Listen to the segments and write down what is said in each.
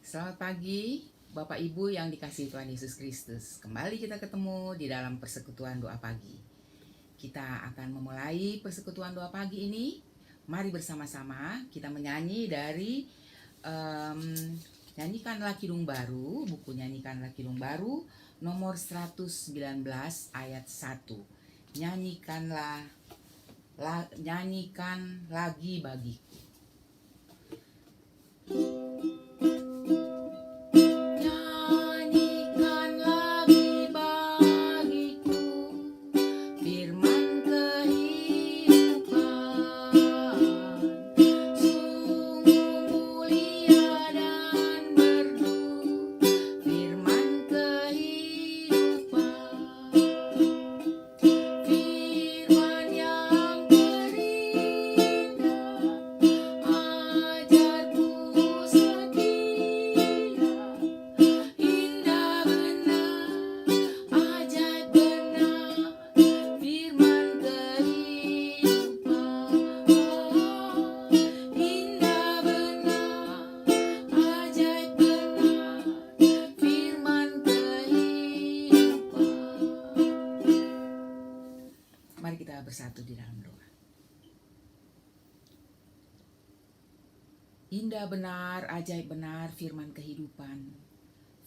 Selamat pagi, Bapak Ibu yang dikasihi Tuhan Yesus Kristus. Kembali kita ketemu di dalam persekutuan doa pagi. Kita akan memulai persekutuan doa pagi ini. Mari bersama-sama kita menyanyi dari Nyanyikanlah Kidung Baru, buku Nyanyikanlah Kidung Baru, nomor 119 ayat 1. Nyanyikan lagi bagiku. Mari kita bersatu di dalam doa. Indah benar, ajaib benar firman kehidupan.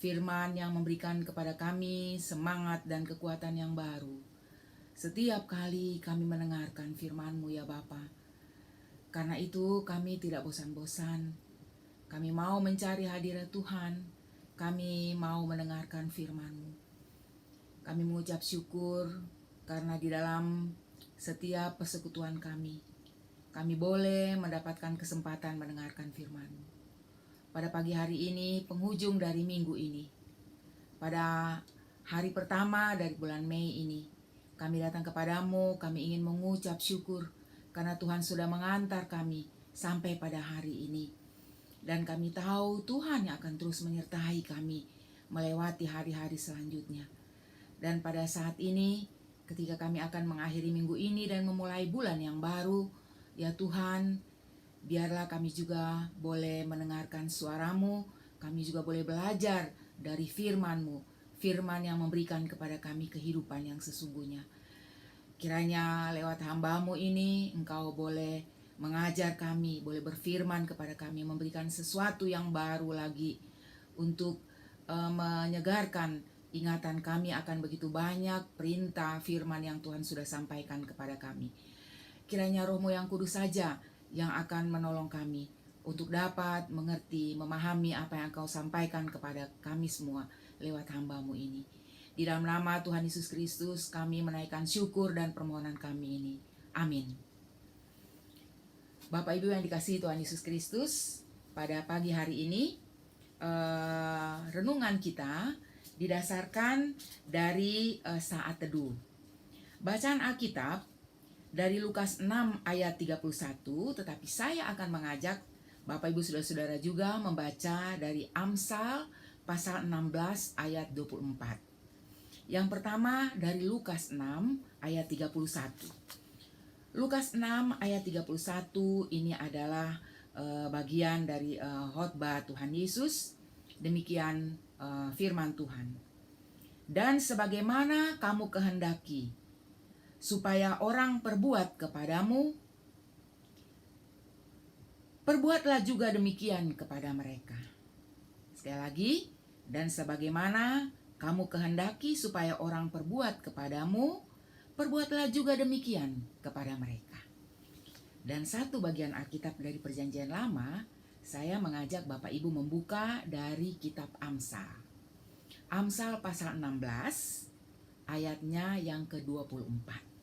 Firman yang memberikan kepada kami semangat dan kekuatan yang baru. Setiap kali kami mendengarkan firman-Mu ya Bapa. Karena itu kami tidak bosan-bosan. Kami mau mencari hadirat Tuhan. Kami mau mendengarkan firman-Mu. Kami mengucap syukur karena di dalam setiap persekutuan kami boleh mendapatkan kesempatan mendengarkan firman-Mu. Pada pagi hari ini, penghujung dari minggu ini, pada hari pertama dari bulan Mei ini, kami datang kepadamu, kami ingin mengucap syukur karena Tuhan sudah mengantar kami sampai pada hari ini. Dan kami tahu Tuhan yang akan terus menyertai kami melewati hari-hari selanjutnya. Dan pada saat ini, ketika kami akan mengakhiri minggu ini dan memulai bulan yang baru, ya Tuhan, biarlah kami juga boleh mendengarkan suara-Mu, kami juga boleh belajar dari firman-Mu, firman yang memberikan kepada kami kehidupan yang sesungguhnya. Kiranya lewat hamba-Mu ini, Engkau boleh mengajar kami, boleh berfirman kepada kami, memberikan sesuatu yang baru lagi untuk menyegarkan ingatan kami akan begitu banyak perintah firman yang Tuhan sudah sampaikan kepada kami. Kiranya Roh-Mu yang kudus saja yang akan menolong kami untuk dapat mengerti, memahami apa yang Engkau sampaikan kepada kami semua lewat hamba-Mu ini. Di dalam nama Tuhan Yesus Kristus kami menaikkan syukur dan permohonan kami ini. Amin. Bapak Ibu yang dikasihi Tuhan Yesus Kristus, pada pagi hari ini renungan kita didasarkan dari saat teduh. Bacaan Alkitab dari Lukas 6 ayat 31, tetapi saya akan mengajak Bapak Ibu Saudara-saudara juga membaca dari Amsal pasal 16 ayat 24. Yang pertama dari Lukas 6 ayat 31. Lukas 6 ayat 31 ini adalah bagian dari khotbah Tuhan Yesus. Demikian firman Tuhan. Dan sebagaimana kamu kehendaki supaya orang perbuat kepadamu, perbuatlah juga demikian kepada mereka. Sekali lagi, dan sebagaimana kamu kehendaki supaya orang perbuat kepadamu, perbuatlah juga demikian kepada mereka. Dan satu bagian Alkitab dari Perjanjian Lama, saya mengajak Bapak Ibu membuka dari kitab Amsal. Amsal pasal 16 ayatnya yang ke-24.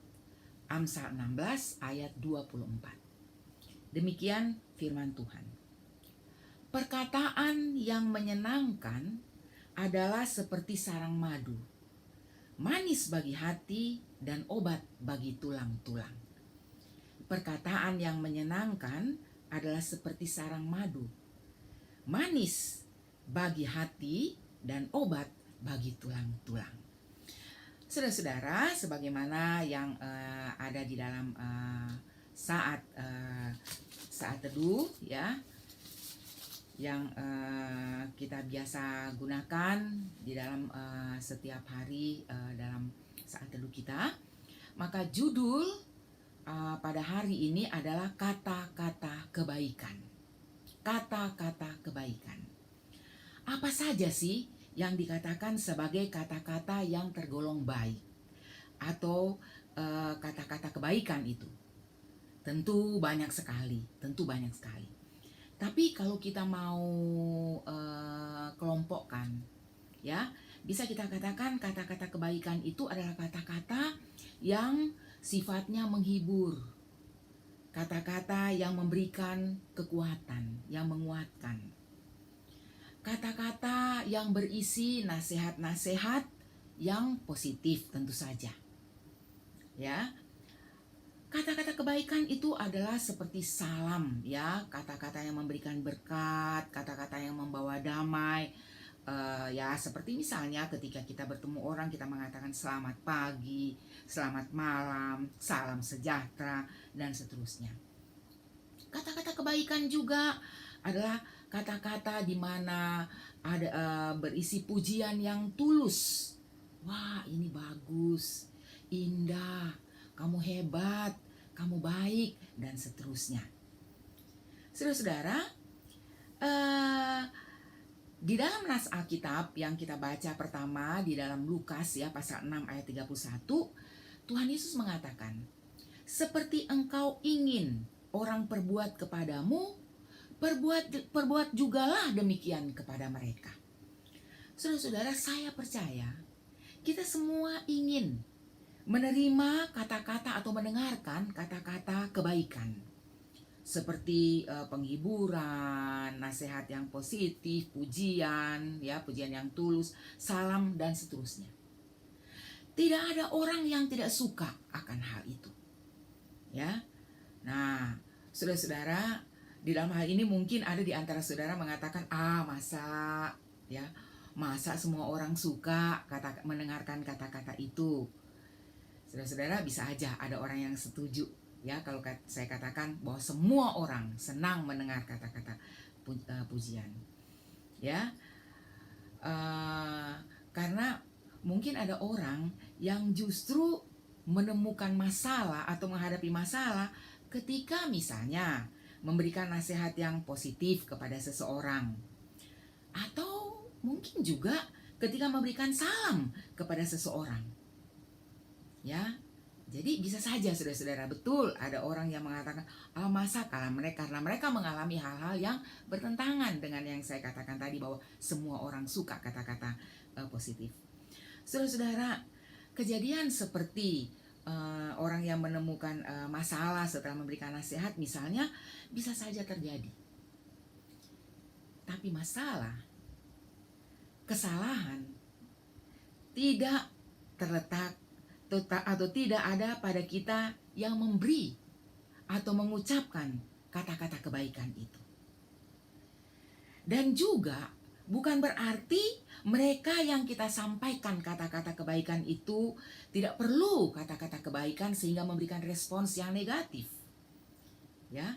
Amsal 16 ayat 24. Demikian firman Tuhan. Perkataan yang menyenangkan adalah seperti sarang madu, manis bagi hati dan obat bagi tulang-tulang. Perkataan yang menyenangkan adalah seperti sarang madu, manis bagi hati dan obat bagi tulang-tulang. Saudara-saudara, sebagaimana yang ada di dalam saat teduh ya, yang kita biasa gunakan di dalam setiap hari dalam saat teduh kita. Maka judul pada hari ini adalah kata-kata kebaikan. Kata-kata kebaikan. Apa saja sih yang dikatakan sebagai kata-kata yang tergolong baik atau kata-kata kebaikan itu? Tentu banyak sekali. Tapi kalau kita mau kelompokkan, ya, bisa kita katakan kata-kata kebaikan itu adalah kata-kata yang sifatnya menghibur, kata-kata yang memberikan kekuatan, yang menguatkan, kata-kata yang berisi nasihat-nasihat yang positif tentu saja. Ya, kata-kata kebaikan itu adalah seperti salam, ya, kata-kata yang memberikan berkat, kata-kata yang membawa damai. Ya, seperti misalnya ketika kita bertemu orang, kita mengatakan selamat pagi, selamat malam, salam sejahtera, dan seterusnya. Kata-kata kebaikan juga adalah kata-kata di mana ada berisi pujian yang tulus. Wah, ini bagus, indah, kamu hebat, kamu baik, dan seterusnya. Saudara-saudara, di dalam nas Alkitab yang kita baca pertama di dalam Lukas ya pasal 6 ayat 31, Tuhan Yesus mengatakan, seperti engkau ingin orang perbuat kepadamu, perbuat jugalah demikian kepada mereka. Saudara-saudara, saya percaya kita semua ingin menerima kata-kata atau mendengarkan kata-kata kebaikan seperti penghiburan, nasihat yang positif, pujian, ya, pujian yang tulus, salam, dan seterusnya. Tidak ada orang yang tidak suka akan hal itu, ya. Nah, saudara-saudara, di dalam hal ini mungkin ada di antara saudara mengatakan, masa semua orang suka mendengarkan kata-kata itu. Saudara-saudara, bisa aja ada orang yang setuju, ya, kalau saya katakan bahwa semua orang senang mendengar kata-kata pujian, ya, karena mungkin ada orang yang justru menemukan masalah atau menghadapi masalah ketika misalnya memberikan nasihat yang positif kepada seseorang, atau mungkin juga ketika memberikan salam kepada seseorang, ya. Jadi bisa saja saudara-saudara, betul ada orang yang mengatakan, masa karena mereka mengalami hal-hal yang bertentangan dengan yang saya katakan tadi bahwa semua orang suka kata-kata positif. Saudara-saudara, kejadian seperti orang yang menemukan masalah setelah memberikan nasihat misalnya bisa saja terjadi. Tapi kesalahan tidak terletak atau tidak ada pada kita yang memberi atau mengucapkan kata-kata kebaikan itu. Dan juga bukan berarti mereka yang kita sampaikan kata-kata kebaikan itu tidak perlu kata-kata kebaikan sehingga memberikan respons yang negatif, ya.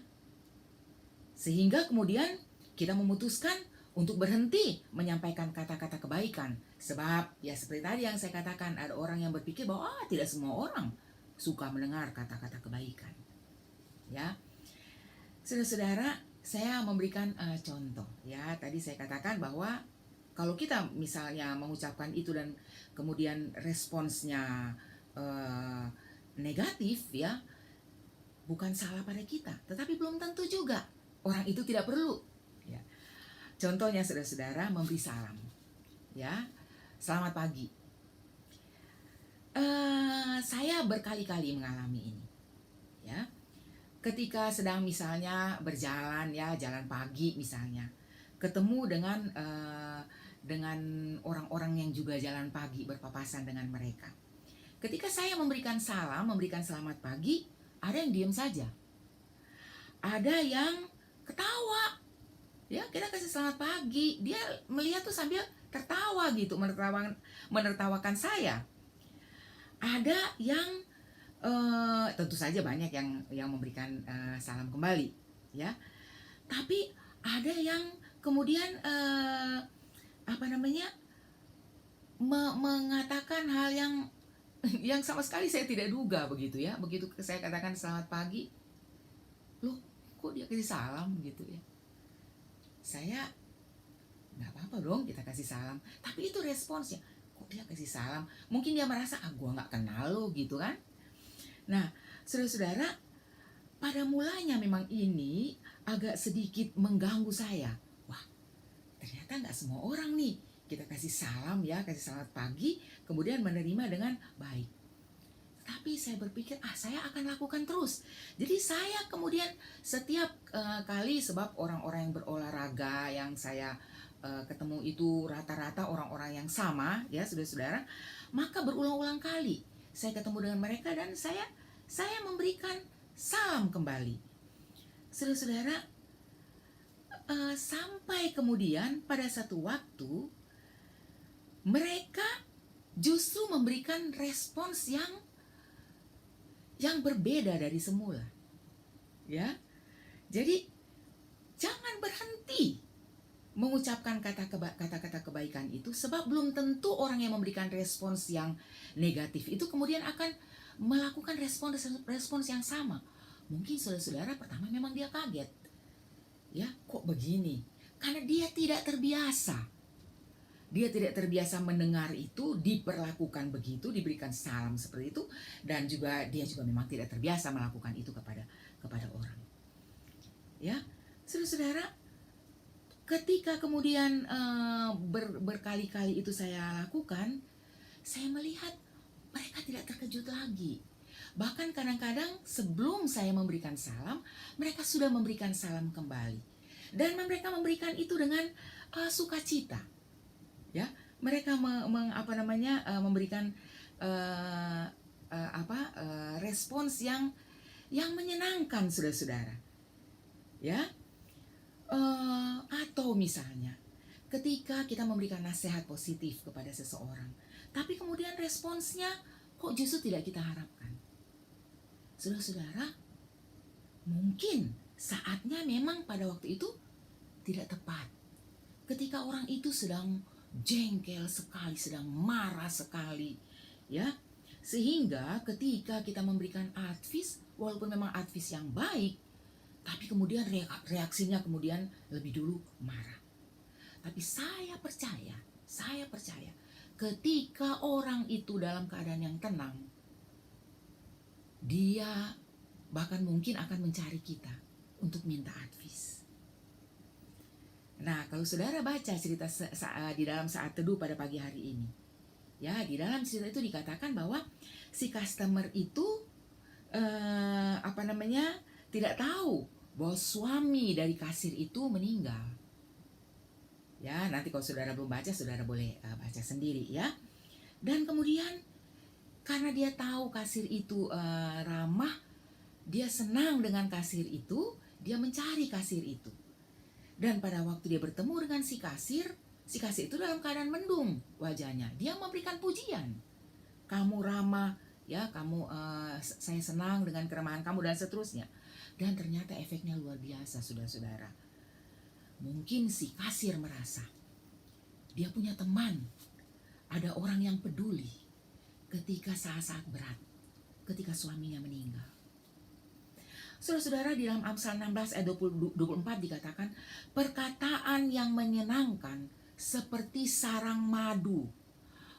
Sehingga kemudian kita memutuskan untuk berhenti menyampaikan kata-kata kebaikan. Sebab ya seperti tadi yang saya katakan, ada orang yang berpikir bahwa tidak semua orang suka mendengar kata-kata kebaikan, ya. Saudara-saudara, saya memberikan contoh, ya. Tadi saya katakan bahwa kalau kita misalnya mengucapkan itu dan kemudian responsnya negatif, ya, bukan salah pada kita, tetapi belum tentu juga orang itu tidak perlu, ya. Contohnya saudara-saudara memberi salam, ya, selamat pagi. Saya berkali-kali mengalami ini, ya. Ketika sedang misalnya berjalan, ya, jalan pagi misalnya, ketemu dengan orang-orang yang juga jalan pagi, berpapasan dengan mereka. Ketika saya memberikan salam, memberikan selamat pagi, ada yang diam saja, ada yang ketawa, ya, kita kasih selamat pagi, dia melihat tuh sambil tertawa gitu, menertawakan saya. Ada yang tentu saja banyak yang memberikan salam kembali, ya. Tapi ada yang kemudian mengatakan hal yang yang sama sekali saya tidak duga begitu ya. Begitu saya katakan selamat pagi, loh kok dia kasih salam gitu ya. Saya nggak apa-apa dong kita kasih salam, tapi itu responsnya, kok dia kasih salam, mungkin dia merasa gua nggak kenal lo gitu kan. Nah saudara-saudara, pada mulanya memang ini agak sedikit mengganggu saya. Wah, ternyata nggak semua orang nih kita kasih salam ya, kasih selamat pagi, kemudian menerima dengan baik. Tapi saya berpikir, saya akan lakukan terus. Jadi saya kemudian setiap kali, sebab orang-orang yang berolahraga yang saya ketemu itu rata-rata orang-orang yang sama ya saudara-saudara, maka berulang-ulang kali saya ketemu dengan mereka dan saya memberikan salam kembali. Saudara-saudara, sampai kemudian pada satu waktu mereka justru memberikan respons yang berbeda dari semula. Ya. Jadi jangan berhenti mengucapkan kata-kata kebaikan itu, sebab belum tentu orang yang memberikan respons yang negatif itu kemudian akan melakukan respons yang sama. Mungkin saudara-saudara pertama memang dia kaget. Ya, kok begini? Karena dia tidak terbiasa. Dia tidak terbiasa mendengar itu, diperlakukan begitu, diberikan salam seperti itu, dan juga dia juga memang tidak terbiasa melakukan itu kepada orang. Ya, saudara-saudara, ketika kemudian berkali-kali itu saya lakukan, saya melihat mereka tidak terkejut lagi. Bahkan kadang-kadang sebelum saya memberikan salam, mereka sudah memberikan salam kembali, dan mereka memberikan itu dengan sukacita. Ya, mereka memberikan respons yang menyenangkan saudara-saudara. Ya, atau misalnya ketika kita memberikan nasihat positif kepada seseorang, tapi kemudian responsnya kok justru tidak kita harapkan. Saudara-saudara, mungkin saatnya memang pada waktu itu tidak tepat. Ketika orang itu sedang jengkel sekali, sedang marah sekali, ya, sehingga ketika kita memberikan advice, walaupun memang advice yang baik, tapi kemudian reaksinya kemudian lebih dulu marah. Tapi saya percaya, ketika orang itu dalam keadaan yang tenang, dia bahkan mungkin akan mencari kita untuk minta advice. Nah, kalau saudara baca cerita di dalam saat teduh pada pagi hari ini, ya, di dalam cerita itu dikatakan bahwa si customer itu tidak tahu bahwa suami dari kasir itu meninggal. Ya, nanti kalau saudara belum baca, saudara boleh baca sendiri ya. Dan kemudian karena dia tahu kasir itu ramah, dia senang dengan kasir itu, dia mencari kasir itu. Dan pada waktu dia bertemu dengan si kasir itu dalam keadaan mendung wajahnya. Dia memberikan pujian. Kamu ramah, ya, saya senang dengan keramahan kamu dan seterusnya. Dan ternyata efeknya luar biasa, saudara-saudara. Mungkin si kasir merasa dia punya teman, ada orang yang peduli ketika saat-saat berat, ketika suaminya meninggal. Saudara-saudara, di dalam Amsal 16 ayat 24 dikatakan, perkataan yang menyenangkan seperti sarang madu,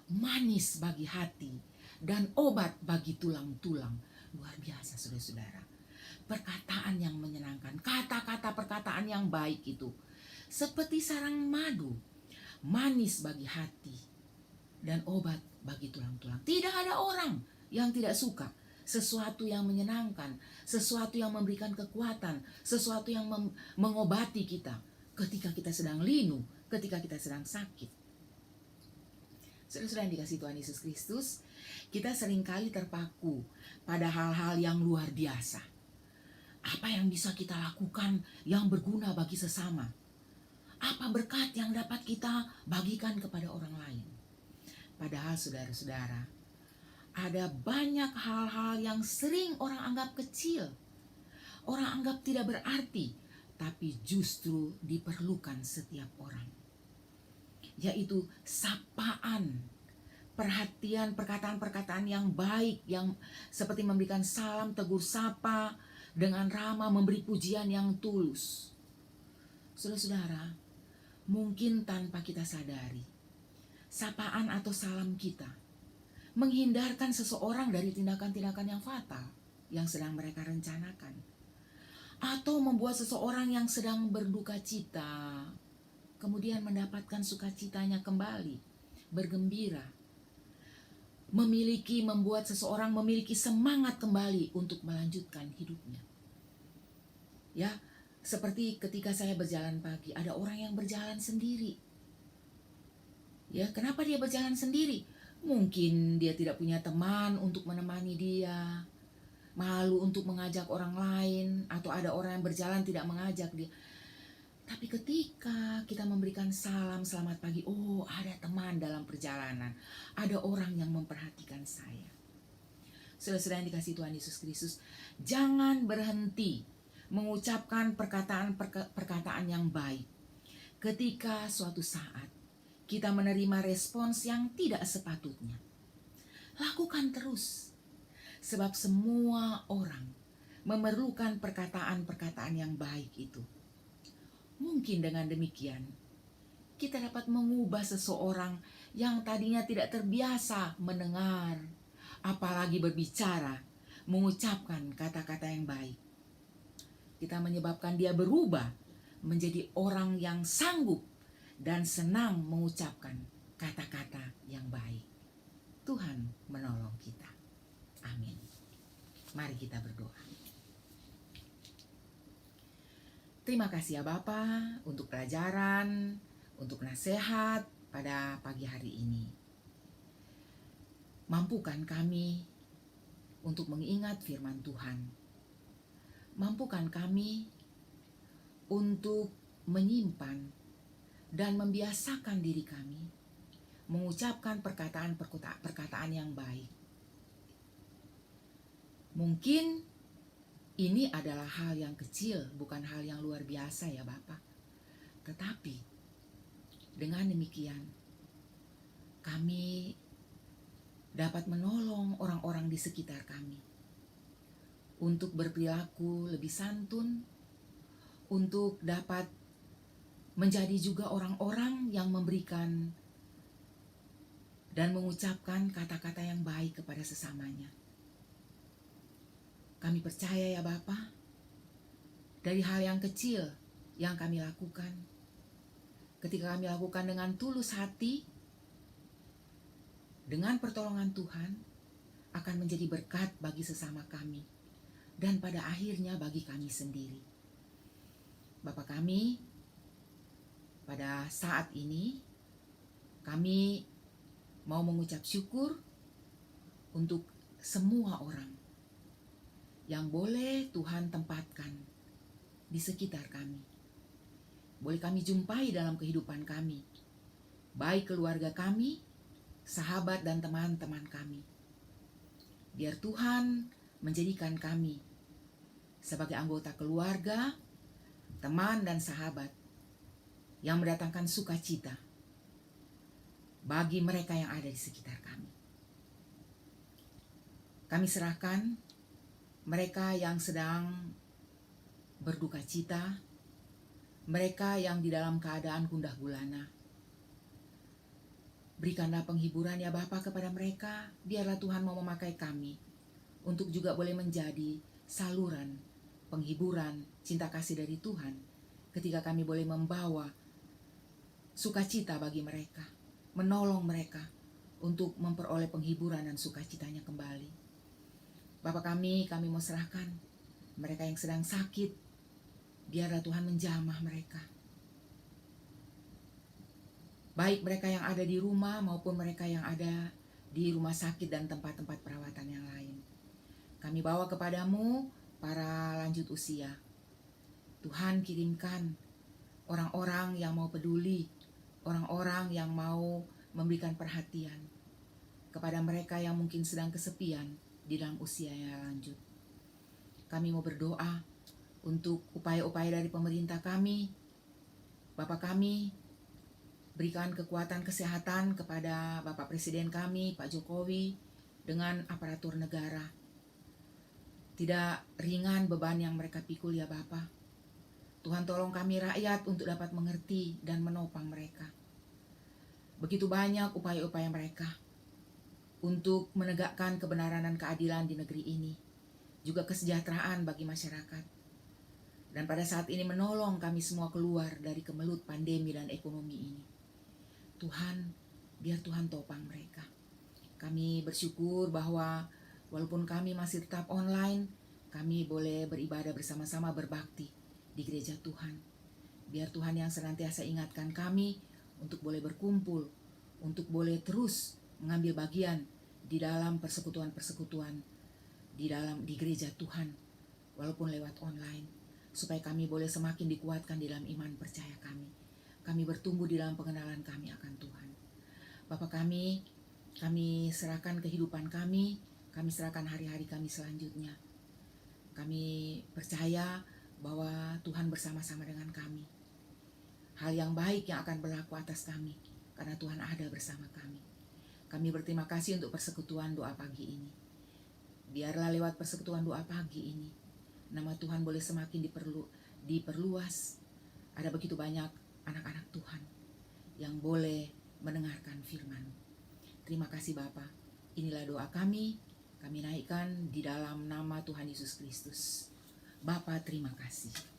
manis bagi hati, dan obat bagi tulang-tulang. Luar biasa, saudara-saudara. Perkataan yang menyenangkan, kata-kata perkataan yang baik itu, seperti sarang madu, manis bagi hati, dan obat bagi tulang-tulang. Tidak ada orang yang tidak suka sesuatu yang menyenangkan, sesuatu yang memberikan kekuatan, sesuatu yang mengobati kita ketika kita sedang linu, ketika kita sedang sakit. Saudara-saudara yang dikasihi Tuhan Yesus Kristus, kita seringkali terpaku pada hal-hal yang luar biasa. Apa yang bisa kita lakukan yang berguna bagi sesama? Apa berkat yang dapat kita bagikan kepada orang lain? Padahal saudara-saudara, ada banyak hal-hal yang sering orang anggap kecil, orang anggap tidak berarti, tapi justru diperlukan setiap orang, yaitu sapaan, perhatian, perkataan-perkataan yang baik, yang seperti memberikan salam, tegur sapa dengan ramah, memberi pujian yang tulus. Saudara-saudara, mungkin tanpa kita sadari, sapaan atau salam kita menghindarkan seseorang dari tindakan-tindakan yang fatal yang sedang mereka rencanakan, atau membuat seseorang yang sedang berduka cita kemudian mendapatkan sukacitanya kembali, bergembira, membuat seseorang memiliki semangat kembali untuk melanjutkan hidupnya. Ya, seperti ketika saya berjalan pagi, ada orang yang berjalan sendiri. Ya, kenapa dia berjalan sendiri? Mungkin dia tidak punya teman untuk menemani dia, malu untuk mengajak orang lain, atau ada orang yang berjalan tidak mengajak dia. Tapi ketika kita memberikan salam selamat pagi, oh ada teman dalam perjalanan, ada orang yang memperhatikan saya. Saudara-saudara yang dikasihi Tuhan Yesus Kristus, jangan berhenti mengucapkan perkataan yang baik ketika suatu saat kita menerima respons yang tidak sepatutnya. Lakukan terus, sebab semua orang memerlukan perkataan-perkataan yang baik itu. Mungkin dengan demikian, kita dapat mengubah seseorang yang tadinya tidak terbiasa mendengar, apalagi berbicara, mengucapkan kata-kata yang baik. Kita menyebabkan dia berubah menjadi orang yang sanggup dan senang mengucapkan kata-kata yang baik. Tuhan menolong kita. Amin. Mari kita berdoa. Terima kasih ya Bapa untuk pelajaran, untuk nasihat pada pagi hari ini. Mampukan kami untuk mengingat firman Tuhan. Mampukan kami untuk menyimpan dan membiasakan diri kami mengucapkan perkataan yang baik. Mungkin ini adalah hal yang kecil, bukan hal yang luar biasa ya Bapak. Tetapi dengan demikian kami dapat menolong orang-orang di sekitar kami untuk berperilaku lebih santun, untuk dapat menjadi juga orang-orang yang memberikan dan mengucapkan kata-kata yang baik kepada sesamanya. Kami percaya ya Bapa, dari hal yang kecil yang kami lakukan, ketika kami lakukan dengan tulus hati, dengan pertolongan Tuhan, akan menjadi berkat bagi sesama kami, dan pada akhirnya bagi kami sendiri. Bapa kami, pada saat ini, kami mau mengucap syukur untuk semua orang yang boleh Tuhan tempatkan di sekitar kami. Boleh kami jumpai dalam kehidupan kami, baik keluarga kami, sahabat dan teman-teman kami. Biar Tuhan menjadikan kami sebagai anggota keluarga, teman dan sahabat yang mendatangkan sukacita bagi mereka yang ada di sekitar kami. Kami serahkan mereka yang sedang berduka cita, mereka yang di dalam keadaan gundah gulana. Berikanlah penghiburan ya Bapa kepada mereka, biarlah Tuhan mau memakai kami untuk juga boleh menjadi saluran penghiburan cinta kasih dari Tuhan ketika kami boleh membawa sukacita bagi mereka, menolong mereka untuk memperoleh penghiburan dan sukacitanya kembali. Bapa kami mau serahkan mereka yang sedang sakit, biarlah Tuhan menjamah mereka. Baik mereka yang ada di rumah maupun mereka yang ada di rumah sakit dan tempat-tempat perawatan yang lain. Kami bawa kepadamu para lanjut usia. Tuhan kirimkan orang-orang yang mau peduli, orang-orang yang mau memberikan perhatian kepada mereka yang mungkin sedang kesepian di dalam usia yang lanjut. Kami mau berdoa untuk upaya-upaya dari pemerintah kami. Bapak kami, berikan kekuatan kesehatan kepada Bapak Presiden kami, Pak Jokowi, dengan aparatur negara. Tidak ringan beban yang mereka pikul ya Bapak. Tuhan tolong kami rakyat untuk dapat mengerti dan menopang mereka. Begitu banyak upaya-upaya mereka untuk menegakkan kebenaran dan keadilan di negeri ini. Juga kesejahteraan bagi masyarakat. Dan pada saat ini menolong kami semua keluar dari kemelut pandemi dan ekonomi ini. Tuhan, biar Tuhan topang mereka. Kami bersyukur bahwa walaupun kami masih tetap online, kami boleh beribadah bersama-sama berbakti di gereja Tuhan. Biar Tuhan yang senantiasa ingatkan kami untuk boleh berkumpul, untuk boleh terus mengambil bagian di dalam persekutuan-persekutuan di gereja Tuhan, walaupun lewat online, supaya kami boleh semakin dikuatkan di dalam iman percaya kami. Kami bertumbuh di dalam pengenalan kami akan Tuhan. Bapa kami serahkan kehidupan kami serahkan hari-hari kami selanjutnya. Kami percaya bahwa Tuhan bersama-sama dengan kami. Hal yang baik yang akan berlaku atas kami, karena Tuhan ada bersama kami. Kami berterima kasih untuk persekutuan doa pagi ini. Biarlah lewat persekutuan doa pagi ini, nama Tuhan boleh semakin diperluas. Ada begitu banyak anak-anak Tuhan yang boleh mendengarkan firman. Terima kasih Bapa. Inilah doa kami naikkan di dalam nama Tuhan Yesus Kristus. Bapa, terima kasih.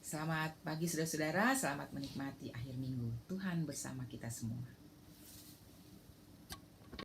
Selamat pagi saudara-saudara, selamat menikmati akhir minggu. Tuhan bersama kita semua.